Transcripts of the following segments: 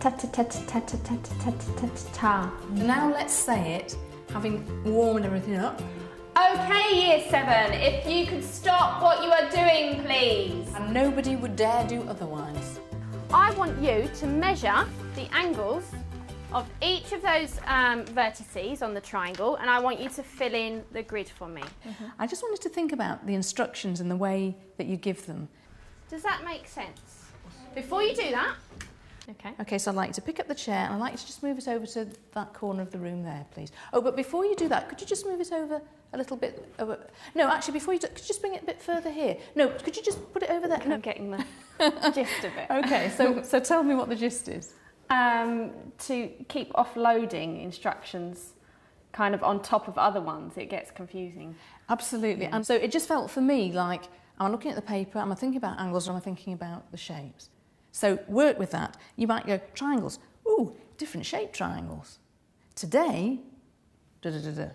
Ta-ta-ta-ta-ta-ta-ta-ta-ta-ta. Now let's say it, having warmed everything up. Okay, Year 7, if you could stop what you are doing, please. And nobody would dare do otherwise. I want you to measure the angles of each of those vertices on the triangle, and I want you to fill in the grid for me. I just wanted to think about the instructions and the way that you give them. Does that make sense? Before you do that, Okay, so I'd like to pick up the chair and I'd like to just move it over to that corner of the room there, please. Oh, but before you do that, could you just move it over a little bit over? No, actually, before you do, could you just bring it a bit further here? No, could you just put it over there? I'm getting the gist of it. Okay, so tell me what the gist is. To keep offloading instructions kind of on top of other ones, it gets confusing. Absolutely, and so it just felt for me like, am I looking at the paper, am I thinking about angles, or am I thinking about the shapes? So work with that. You might go, triangles, ooh, different shaped triangles. Today, da-da-da-da.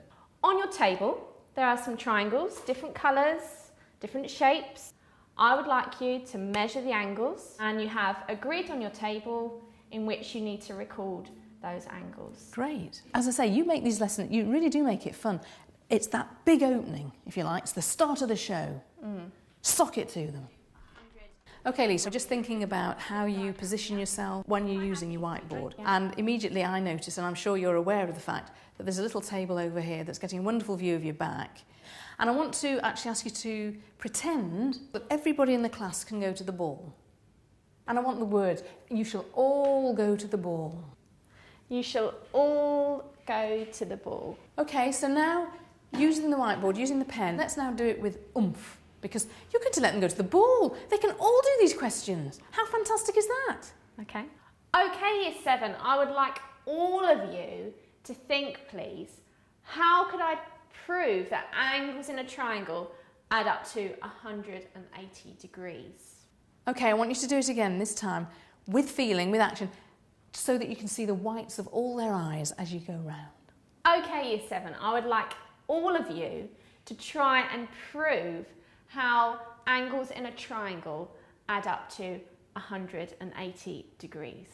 On your table, there are some triangles, different colours, different shapes. I would like you to measure the angles, and you have a grid on your table in which you need to record those angles. Great. As I say, you make these lessons, you really do make it fun. It's that big opening, if you like, it's the start of the show. Sock it to them. Okay, Lisa, just thinking about how you position yourself when you're using your whiteboard. And immediately I notice, and I'm sure you're aware of the fact, that there's a little table over here that's getting a wonderful view of your back. And I want to actually ask you to pretend that everybody in the class can go to the ball. And I want the words, you shall all go to the ball. You shall all go to the ball. Okay, so now, using the whiteboard, using the pen, let's now do it with oomph. Because you're going to let them go to the ball. They can all do these questions. How fantastic is that? Okay. Okay, Year 7, I would like all of you to think, please, how could I prove that angles in a triangle add up to 180 degrees? Okay, I want you to do it again, this time with feeling, with action, so that you can see the whites of all their eyes as you go round. Okay, Year 7, I would like all of you to try and prove how angles in a triangle add up to 180 degrees.